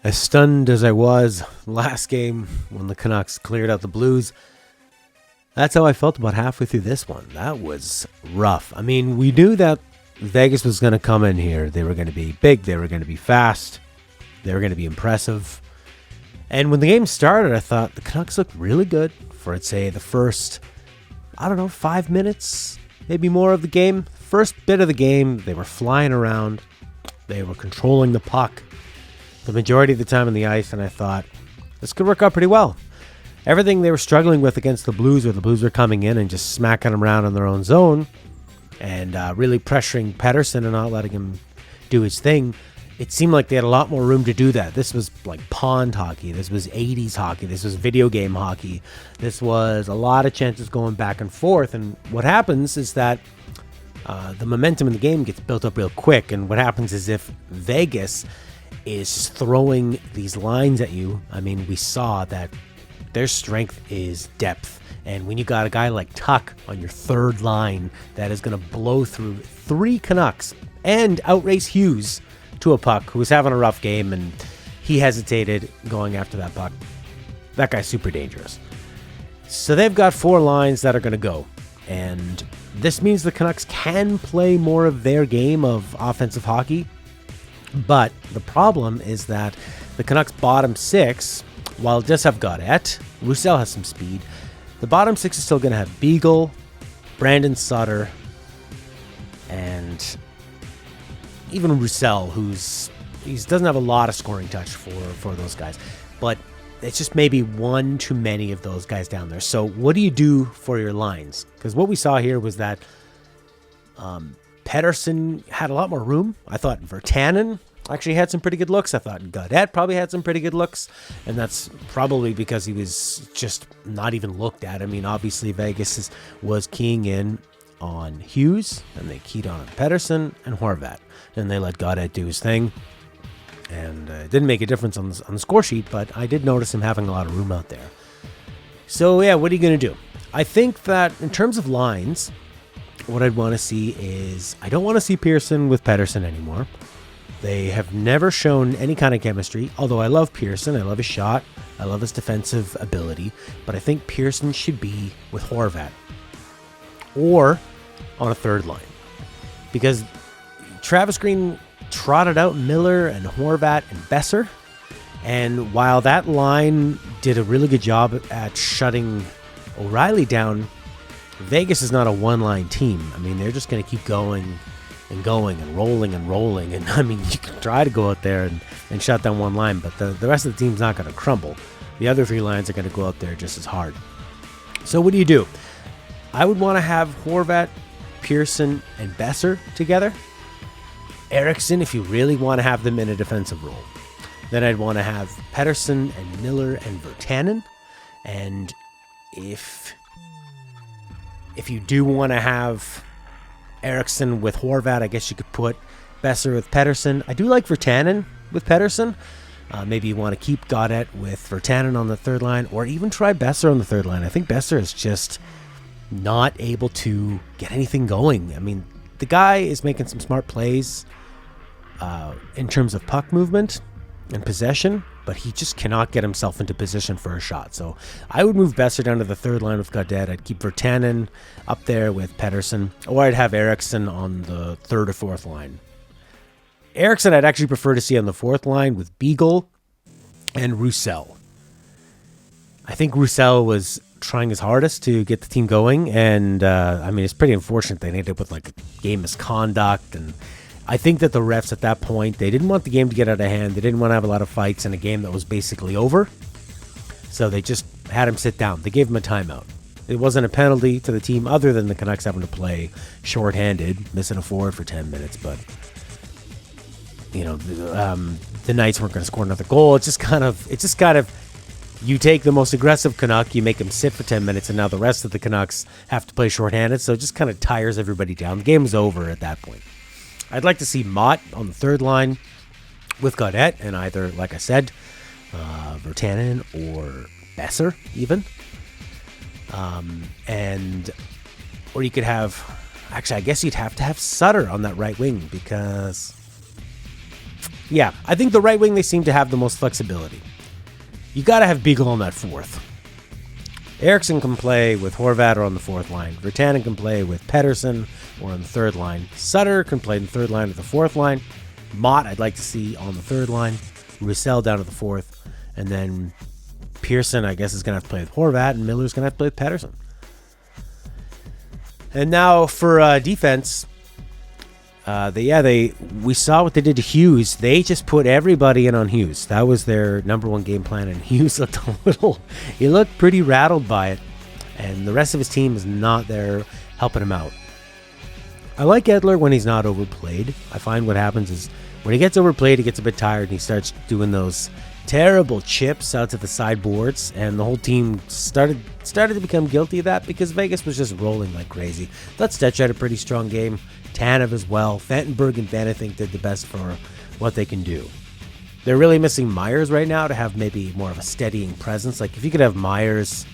As stunned as I was last game when the Canucks cleared out the Blues, that's how I felt about halfway through this one. That was rough. I mean, we knew that Vegas was going to come in here. They were going to be big. They were going to be fast. They were going to be impressive. And when the game started, I thought the Canucks looked really good for, I'd say, the first, 5 minutes, maybe more of the game. First bit of the game, they were flying around. They were controlling the puck the majority of the time on the ice, and I thought, this could work out pretty well. Everything they were struggling with against the Blues, where the Blues were coming in and just smacking them around in their own zone and really pressuring Pettersson and not letting him do his thing, it seemed like they had a lot more room to do that. This was like pond hockey. This was 80s hockey. This was video game hockey. This was a lot of chances going back and forth, and what happens is that the momentum in the game gets built up real quick, and what happens is if Vegas is throwing these lines at you, I mean, we saw that their strength is depth. And when you got a guy like Tuck on your third line that is going to blow through 3 Canucks and outrace Hughes to a puck who was having a rough game and he hesitated going after that puck, that guy's super dangerous. So they've got 4 lines that are going to go. And this means the Canucks can play more of their game of offensive hockey. But the problem is that the Canucks' bottom 6, while it does have Gaudette, Roussel has some speed. The bottom 6 is still going to have Beagle, Brandon Sutter, and even Roussel, he doesn't have a lot of scoring touch for those guys. But it's just maybe one too many of those guys down there. So what do you do for your lines? Because what we saw here was that Pettersson had a lot more room. I thought Virtanen actually had some pretty good looks. I thought Gaudette probably had some pretty good looks. And that's probably because he was just not even looked at. I mean, obviously Vegas was keying in on Hughes, and they keyed on Pettersson and Horvat. And they let Gaudette do his thing. And it didn't make a difference on the score sheet, but I did notice him having a lot of room out there. So, yeah, what are you going to do? I think that in terms of lines, what I'd want to see is, I don't want to see Pearson with Pettersson anymore. They have never shown any kind of chemistry, although I love Pearson. I love his shot. I love his defensive ability. But I think Pearson should be with Horvat or on a third line. Because Travis Green trotted out Miller and Horvat and Besser. And while that line did a really good job at shutting O'Reilly down, Vegas is not a one-line team. I mean, they're just going to keep going and going and rolling and rolling. And, I mean, you can try to go out there and shut down one line, but the rest of the team's not going to crumble. The other 3 lines are going to go out there just as hard. So what do? I would want to have Horvat, Pearson, and Besser together. Eriksson, if you really want to have them in a defensive role. Then I'd want to have Pettersson and Miller and Virtanen. And if you do want to have Eriksson with Horvat, I guess you could put Besser with Pettersson. I do like Virtanen with Pettersson. Maybe you want to keep Gaudette with Virtanen on the third line, or even try Besser on the third line. I think Besser is just not able to get anything going. I mean, the guy is making some smart plays in terms of puck movement and possession, but he just cannot get himself into position for a shot. So I would move Besser down to the third line with Gaudette. I'd keep Virtanen up there with Pettersson, or I'd have Eriksson on the third or fourth line. Eriksson I'd actually prefer to see on the fourth line with Beagle and Roussel. I think Roussel was trying his hardest to get the team going, and I mean, it's pretty unfortunate they ended up with like game misconduct, and I think that the refs at that point, they didn't want the game to get out of hand. They didn't want to have a lot of fights in a game that was basically over, so they just had him sit down. They gave him a timeout. It wasn't a penalty to the team other than the Canucks having to play shorthanded, missing a forward for 10 minutes, but you know, the Knights weren't going to score another goal. It's just kind of, you take the most aggressive Canuck, you make him sit for 10 minutes, and now the rest of the Canucks have to play shorthanded, so it just kind of tires everybody down. The game was over at that point. I'd like to see Mott on the third line with Gaudette, and either, like I said, Virtanen or Besser, even. Or you could have, actually, I guess you'd have to have Sutter on that right wing, because Yeah, I think the right wing, they seem to have the most flexibility. You got to have Beagle on that fourth. Eriksson can play with Horvat or on the fourth line. Virtanen can play with Pettersson or on the third line. Sutter can play in the third line or the fourth line. Mott, I'd like to see on the third line. Roussel down to the fourth. And then Pearson, I guess, is going to have to play with Horvat, and Miller's going to have to play with Pettersson. And now for defense, we saw what they did to Hughes. They just put everybody in on Hughes. That was their number one game plan, and Hughes looked he looked pretty rattled by it, and the rest of his team is not there helping him out. I like Edler when he's not overplayed. I find what happens is when he gets overplayed, he gets a bit tired, and he starts doing those terrible chips out to the sideboards, and the whole team started to become guilty of that because Vegas was just rolling like crazy. Thought Stetch had a pretty strong game. Tanev as well. Fantenberg and Ben, I think, did the best for what they can do. They're really missing Myers right now to have maybe more of a steadying presence. Like if you could have Myers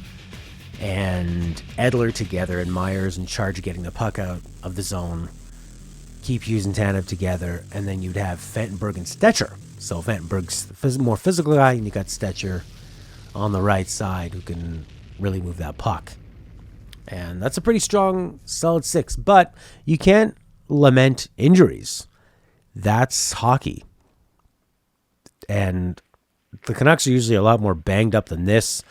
and Edler together, and Myers in charge of getting the puck out of the zone, keep Hughes and Tanev together, and then you'd have Fantenberg and Stetcher. So Fantenberg's more physical guy, and you got Stetcher on the right side who can really move that puck. And that's a pretty strong, solid six. But you can't lament injuries. That's hockey. And the Canucks are usually a lot more banged up than this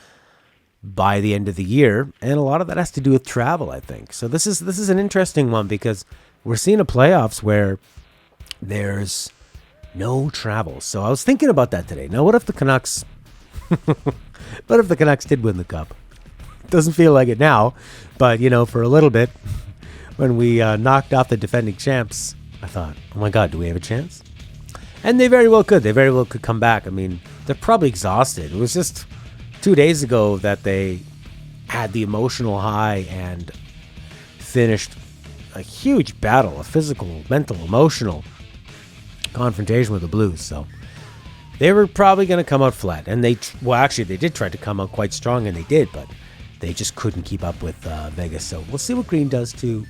by the end of the year. And a lot of that has to do with travel, I think. So this is an interesting one because we're seeing a playoffs where there's no travel. So I was thinking about that today. Now, what if the Canucks did win the Cup? Doesn't feel like it now, but, for a little bit, when we knocked off the defending champs, I thought, oh my God, do we have a chance? And they very well could. They very well could come back. I mean, they're probably exhausted. It was just 2 days ago that they had the emotional high and finished a huge battle, a physical, mental, emotional confrontation with the Blues. So they were probably going to come out flat. And they did try to come out quite strong, and they did, but they just couldn't keep up with Vegas. So we'll see what Green does to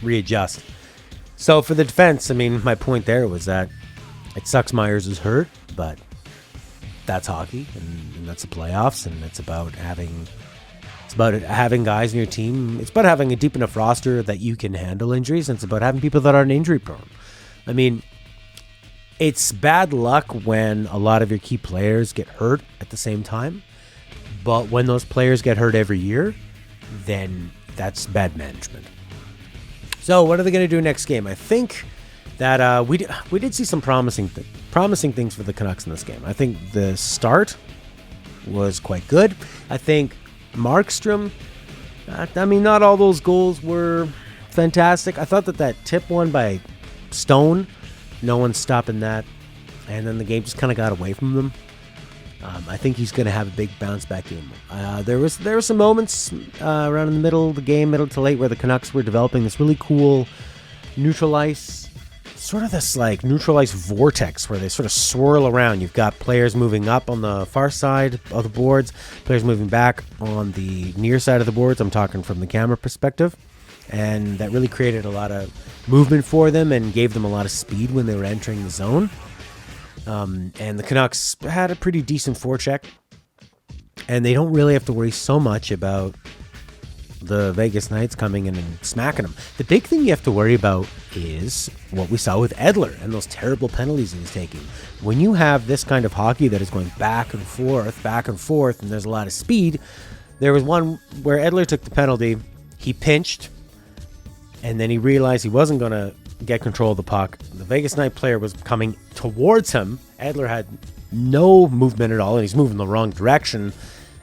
readjust. So for the defense, I mean, my point there was that it sucks Myers is hurt, but that's hockey, and that's the playoffs, and it's about having guys in your team. It's about having a deep enough roster that you can handle injuries, and it's about having people that aren't injury prone. I mean, it's bad luck when a lot of your key players get hurt at the same time. But when those players get hurt every year, then that's bad management. So what are they going to do next game? I think that we did see some promising things for the Canucks in this game. I think the start was quite good. I think Markstrom, not all those goals were fantastic. I thought that tip one by Stone, no one's stopping that. And then the game just kind of got away from them. I think he's going to have a big bounce back game. There were some moments around in the middle of the game, middle to late, where the Canucks were developing this really cool neutral ice vortex where they sort of swirl around. You've got players moving up on the far side of the boards, players moving back on the near side of the boards. I'm talking from the camera perspective. And that really created a lot of movement for them and gave them a lot of speed when they were entering the zone. And the Canucks had a pretty decent forecheck, and they don't really have to worry so much about the Vegas Knights coming in and smacking them. The big thing you have to worry about is what we saw with Edler and those terrible penalties he was taking. When you have this kind of hockey that is going back and forth, and there's a lot of speed, there was one where Edler took the penalty, he pinched, and then he realized he wasn't going to get control of the puck. The Vegas Knight player was coming towards him. Edler had no movement at all, and he's moving the wrong direction,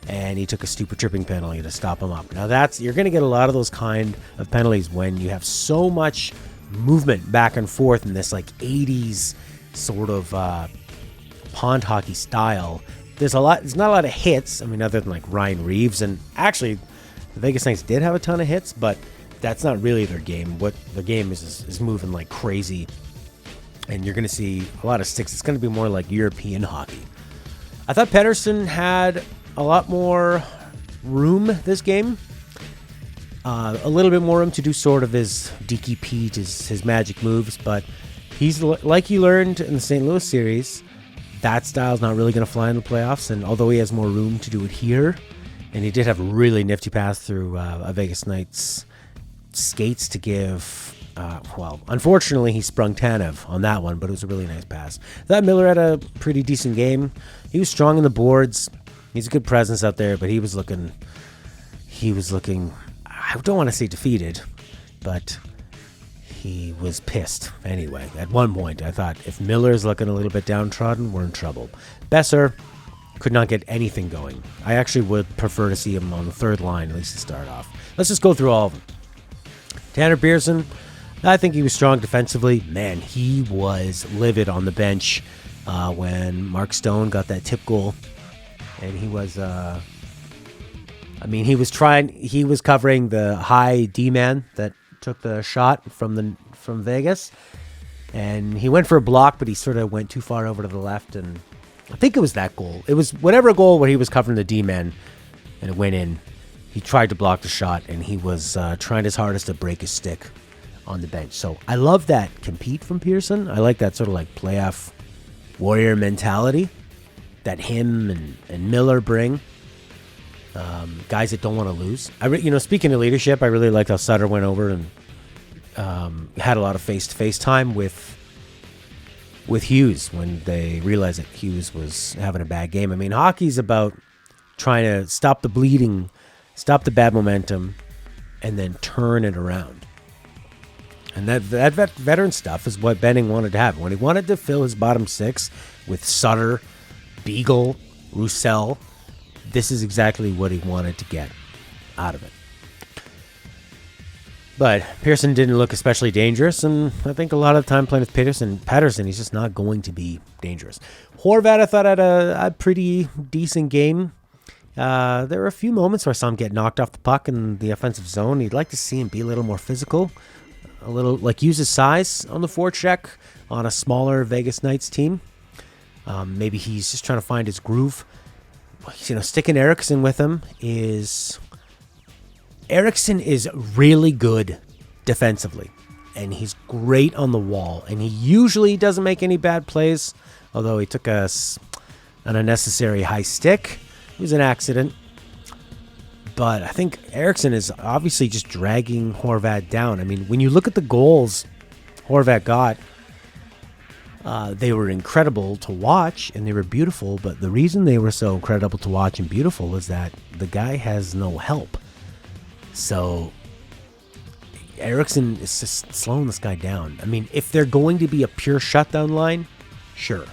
and he took a stupid tripping penalty to stop him up. Now you're going to get a lot of those kind of penalties when you have so much movement back and forth in this like 80s sort of pond hockey style. There's not a lot of hits. I mean, other than like Ryan Reeves, and actually the Vegas Knights did have a ton of hits, but that's not really their game. What their game is moving like crazy. And you're going to see a lot of sticks. It's going to be more like European hockey. I thought Pettersson had a lot more room this game. A little bit more room to do sort of his Deaky Pete, his magic moves. But he's like he learned in the St. Louis series, that style's not really going to fly in the playoffs. And although he has more room to do it here, and he did have a really nifty pass through a Vegas Knights skates to give. Unfortunately, he sprung Tanev on that one, but it was a really nice pass. That Miller had a pretty decent game. He was strong in the boards. He's a good presence out there, but he was looking. I don't want to say defeated, but he was pissed anyway. At one point, I thought if Miller's looking a little bit downtrodden, we're in trouble. Besser could not get anything going. I actually would prefer to see him on the third line, at least to start off. Let's just go through all of them. Tanner Pearson, I think he was strong defensively. Man, he was livid on the bench when Mark Stone got that tip goal. And he was, he was covering the high D-man that took the shot from Vegas. And he went for a block, but he sort of went too far over to the left. And I think it was that goal. It was whatever goal where he was covering the D-man and it went in. He tried to block the shot, and he was trying his hardest to break his stick on the bench. So I love that compete from Pearson. I like that sort of like playoff warrior mentality that him and Miller bring. Guys that don't want to lose. Speaking of leadership, I really liked how Sutter went over and had a lot of face-to-face time with Hughes when they realized that Hughes was having a bad game. I mean, hockey's about trying to stop the bleeding, stop the bad momentum, and then turn it around. And that veteran stuff is what Benning wanted to have. When he wanted to fill his bottom six with Sutter, Beagle, Roussel, this is exactly what he wanted to get out of it. But Pearson didn't look especially dangerous, and I think a lot of the time playing with Patterson, he's just not going to be dangerous. Horvat, I thought, had a pretty decent game. There were a few moments where I saw him get knocked off the puck in the offensive zone. You'd like to see him be a little more physical, a little like use his size on the forecheck on a smaller Vegas Knights team. Maybe he's just trying to find his groove. Sticking Eriksson with him is... Eriksson is really good defensively, and he's great on the wall, and he usually doesn't make any bad plays, although he took an unnecessary high stick. It was an accident. But I think Eriksson is obviously just dragging Horvat down. I mean, when you look at the goals Horvat got, they were incredible to watch, and they were beautiful, but the reason they were so incredible to watch and beautiful is that the guy has no help. So Eriksson is just slowing this guy down. I mean, if they're going to be a pure shutdown line, sure,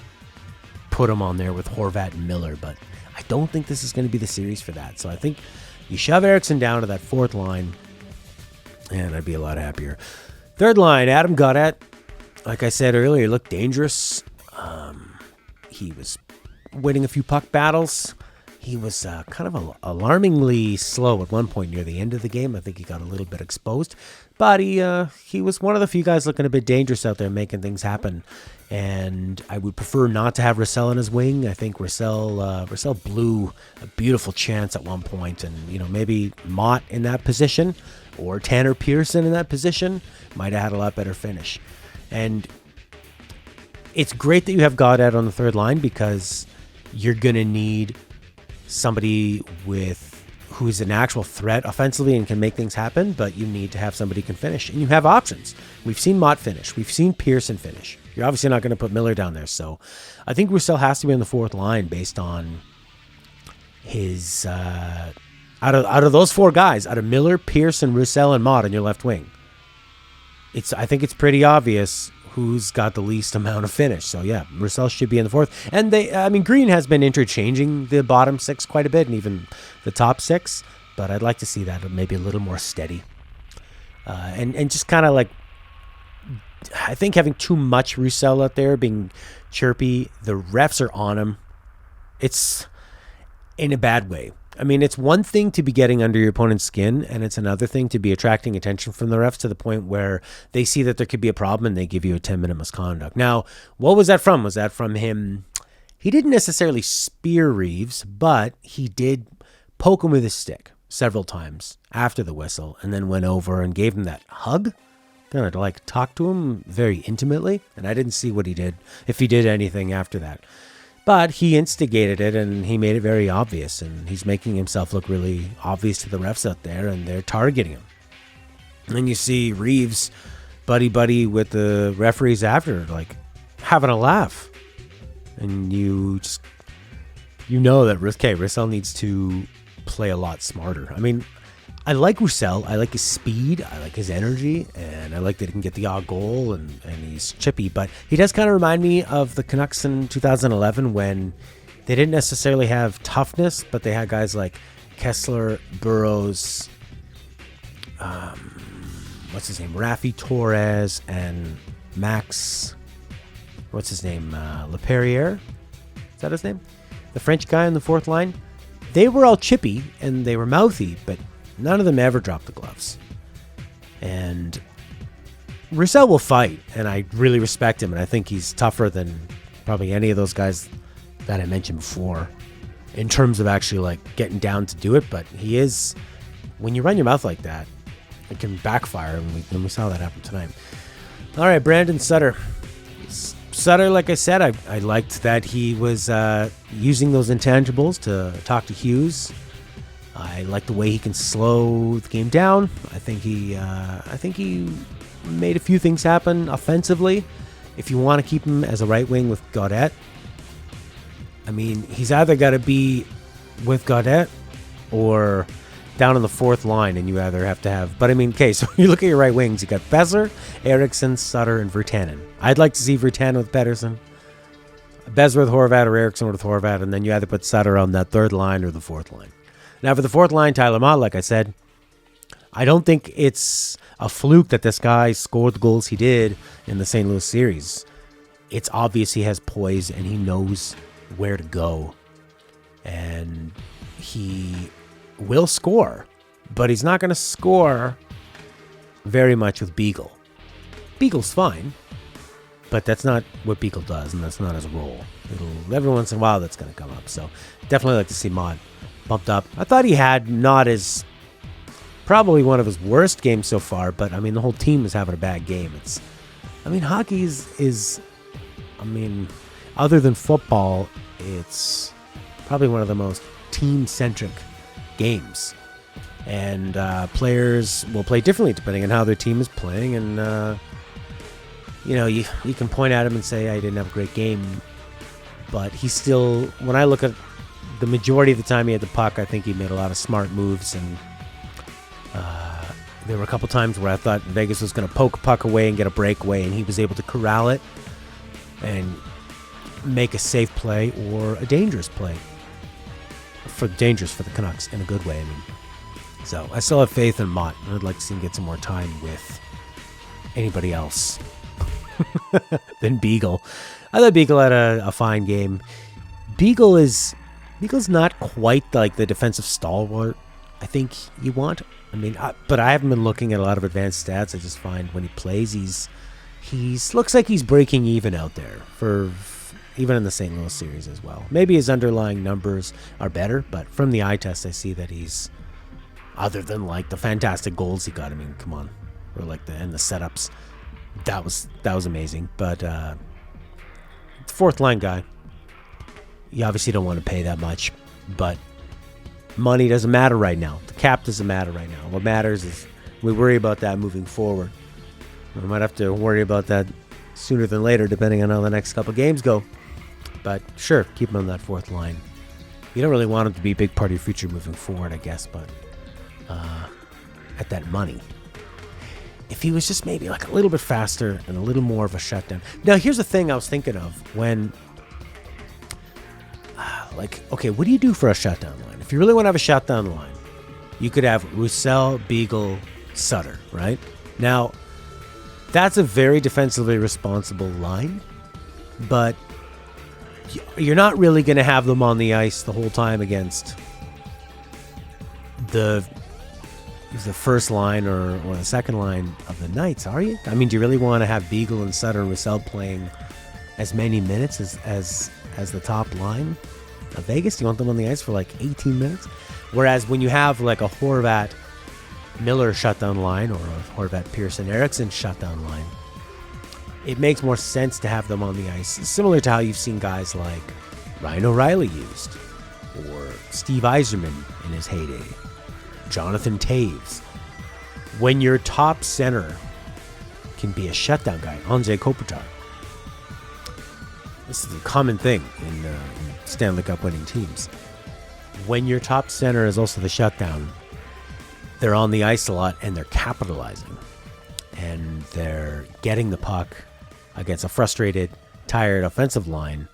put him on there with Horvat and Miller, but I don't think this is going to be the series for that. So I think you shove Eriksson down to that fourth line, and I'd be a lot happier. Third line, Adam Gaudette. Like I said earlier, he looked dangerous. He was winning a few puck battles. He was kind of alarmingly slow at one point near the end of the game. I think he got a little bit exposed. But he was one of the few guys looking a bit dangerous out there, making things happen. And I would prefer not to have Roussel in his wing. I think Roussel blew a beautiful chance at one point. And, maybe Mott in that position or Tanner Pearson in that position might have had a lot better finish. And it's great that you have Gaudette on the third line because you're going to need somebody who's an actual threat offensively and can make things happen, but you need to have somebody who can finish. And you have options. We've seen Mott finish. We've seen Pearson finish. You're obviously not going to put Miller down there. So I think Roussel has to be on the fourth line based on his... out of those four guys, out of Miller, Pearson, Roussel, and Mott on your left wing, I think it's pretty obvious who's got the least amount of finish. So yeah, Roussel should be in the fourth. And Green has been interchanging the bottom six quite a bit and even the top six, but I'd like to see that maybe a little more steady. And just kind of like, I think having too much Roussel out there being chirpy, the refs are on him. It's in a bad way. I mean, it's one thing to be getting under your opponent's skin, and it's another thing to be attracting attention from the refs to the point where they see that there could be a problem and they give you a 10-minute misconduct. Now, what was that from? Was that from him? He didn't necessarily spear Reeves, but he did poke him with his stick several times after the whistle and then went over and gave him that hug kind of like talked to him very intimately, and I didn't see what he did, if he did anything after that. But he instigated it, and he made it very obvious, and he's making himself look really obvious to the refs out there, and they're targeting him. And you see Reeves buddy with the referees after, like, having a laugh. And you know that Roussel needs to play a lot smarter. I mean, I like Roussel. I like his speed. I like his energy. And I like that he can get the odd goal and he's chippy. But he does kind of remind me of the Canucks in 2011 when they didn't necessarily have toughness, but they had guys like Kessler, Burrows, Raffi Torres, and Max, Leperrier? Is that his name? The French guy on the fourth line. They were all chippy and they were mouthy, but none of them ever dropped the gloves. And Roussel will fight, and I really respect him, and I think he's tougher than probably any of those guys that I mentioned before in terms of actually like getting down to do it. But he is, when you run your mouth like that, it can backfire, and we saw that happen tonight. All right, Brandon Sutter. Sutter, like I said, I liked that he was using those intangibles to talk to Hughes. I like the way he can slow the game down. I think he made a few things happen offensively. If you want to keep him as a right wing with Gaudette, I mean, he's either got to be with Gaudette or down on the fourth line, and you either have to have... But I mean, okay, so you look at your right wings. You got Besser, Eriksson, Sutter, and Virtanen. I'd like to see Virtanen with Pettersson, Besser with Horvat, or Eriksson with Horvat, and then you either put Sutter on that third line or the fourth line. Now, for the fourth line, Tyler Mott, like I said, I don't think it's a fluke that this guy scored the goals he did in the St. Louis series. It's obvious he has poise, and he knows where to go. And he will score, but he's not going to score very much with Beagle. Beagle's fine, but that's not what Beagle does, and that's not his role. Every once in a while that's going to come up. So definitely like to see Mott bumped up. I thought he had not as probably one of his worst games so far, but I mean the whole team is having a bad game. Hockey is other than football, it's probably one of the most team-centric games, and players will play differently depending on how their team is playing, and you can point at him and say, I didn't have a great game, but he still, when I look at the majority of the time he had the puck, I think he made a lot of smart moves, and there were a couple times where I thought Vegas was going to poke a puck away and get a breakaway, and he was able to corral it and make a safe play or a dangerous play. Dangerous for the Canucks in a good way, So I still have faith in Mott. I'd like to see him get some more time with anybody else than Beagle. I thought Beagle had a fine game. Beagle's not quite like the defensive stalwart I think you want. But I haven't been looking at a lot of advanced stats. I just find when he plays, he's looks like he's breaking even out there for even in the St. Louis series as well. Maybe his underlying numbers are better, but from the eye test, I see that he's, other than like the fantastic goals he got, come on, or like the setups, that was amazing. But fourth line guy, you obviously don't want to pay that much, but money doesn't matter right now. The cap doesn't matter right now. What matters is we worry about that moving forward. We might have to worry about that sooner than later, depending on how the next couple games go. But sure, keep him on that fourth line. You don't really want him to be a big part of your future moving forward, I guess, but at that money. If he was just maybe like a little bit faster and a little more of a shutdown. Now, here's the thing I was thinking of when, okay, what do you do for a shutdown line? If you really want to have a shutdown line, you could have Roussel, Beagle, Sutter, right? Now, that's a very defensively responsible line, but you're not really going to have them on the ice the whole time against the first line or the second line of the Knights, are you? Do you really want to have Beagle and Sutter and Roussel playing as many minutes as the top line of Vegas? Do you want them on the ice for like 18 minutes? Whereas when you have like a Horvat Miller shutdown line or a Horvat, Pearson, Eriksson shutdown line, it makes more sense to have them on the ice, similar to how you've seen guys like Ryan O'Reilly used, or Steve Yzerman in his heyday, Jonathan Toews. When your top center can be a shutdown guy, Anze Kopitar. This is a common thing in Stanley Cup winning teams. When your top center is also the shutdown, they're on the ice a lot and they're capitalizing. And they're getting the puck against a frustrated, tired offensive line.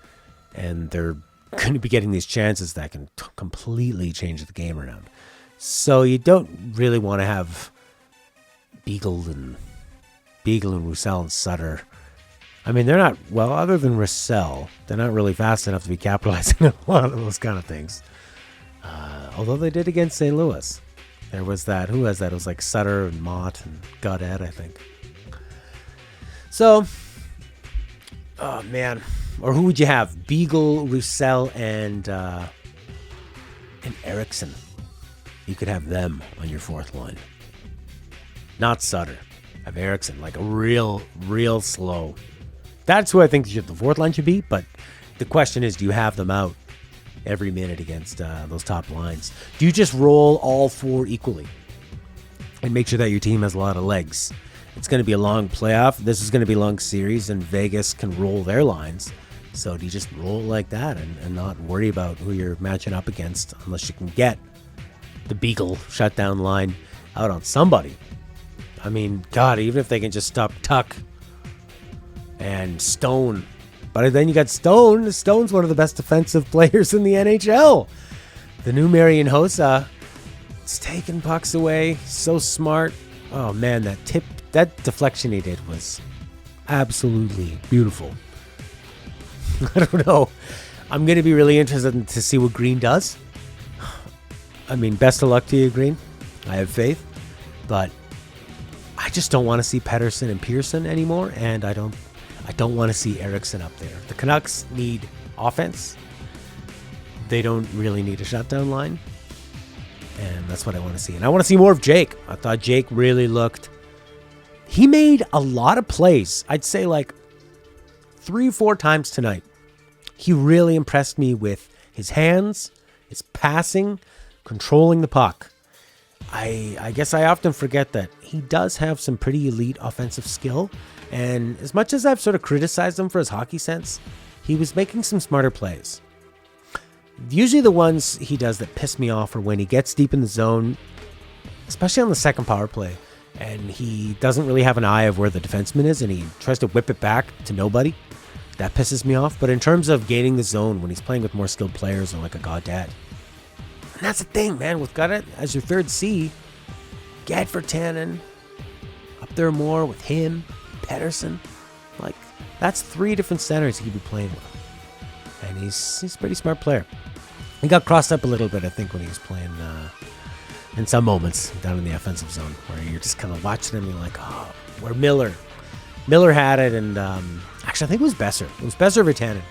And they're going to be getting these chances that can completely change the game around. So you don't really want to have Beagle and Roussel and Sutter. I mean, they're not, well, other than Roussel, they're not really fast enough to be capitalizing on a lot of those kind of things. Although they did against St. Louis. There was that, who has that? It was like Sutter and Mott and Gaudette, I think. So, oh man. Or who would you have? Beagle, Roussel, and Eriksson. You could have them on your fourth line. Not Sutter. Have Eriksson, like a real slow. That's who I think the fourth line should be, but the question is, do you have them out every minute against those top lines? Do you just roll all four equally and make sure that your team has a lot of legs? It's going to be a long playoff. This is going to be a long series, and Vegas can roll their lines. So do you just roll like that and not worry about who you're matching up against unless you can get the Beagle shutdown line out on somebody? I mean, God, even if they can just stop Tuck and Stone. But then you got Stone. Stone's one of the best defensive players in the NHL. The new Marian Hossa, it's taking pucks away. So smart. Oh, man, that deflection he did was absolutely beautiful. I don't know. I'm going to be really interested to see what Green does. I mean, best of luck to you, Green. I have faith. But I just don't want to see Pettersson and Pearson anymore, and I don't want to see Eriksson up there. The Canucks need offense. They don't really need a shutdown line, and that's what I want to see. And I want to see more of Jake. I thought Jake really looked. He made a lot of plays. I'd say like 3-4 times tonight. He really impressed me with his hands, his passing, controlling the puck. I guess I often forget that he does have some pretty elite offensive skill. And as much as I've sort of criticized him for his hockey sense, he was making some smarter plays. Usually the ones he does that piss me off are when he gets deep in the zone, especially on the second power play, and he doesn't really have an eye of where the defenseman is, and he tries to whip it back to nobody. That pisses me off. But in terms of gaining the zone, when he's playing with more skilled players or like a Gaudette, and that's the thing, man, with Gaudette as your third C, get Virtanen up there more with him, Pettersson. Like, that's 3 different centers he could be playing with. And he's a pretty smart player. He got crossed up a little bit, I think, when he was playing in some moments down in the offensive zone, where you're just kind of watching him and you're like, oh, where Miller had it, and actually I think it was Besser. It was Besser Virtanen.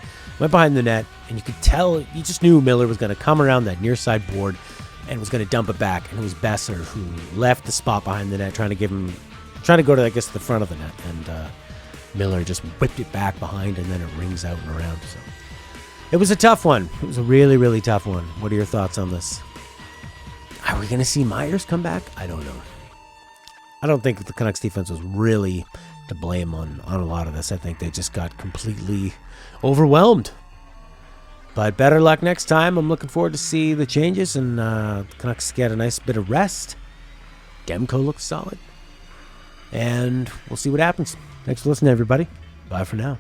Went behind the net, and you could tell, you just knew Miller was going to come around that near side board and was going to dump it back. And it was Besser who left the spot behind the net, trying to go to, I guess, the front of the net. And Miller just whipped it back behind, and then it rings out and around. So it was a tough one. It was a really, really tough one. What are your thoughts on this? Are we going to see Myers come back? I don't know. I don't think the Canucks defense was really to blame on a lot of this. I think they just got completely overwhelmed. But better luck next time. I'm looking forward to see the changes, and the Canucks get a nice bit of rest. Demko looks solid. And we'll see what happens. Thanks for listening, everybody. Bye for now.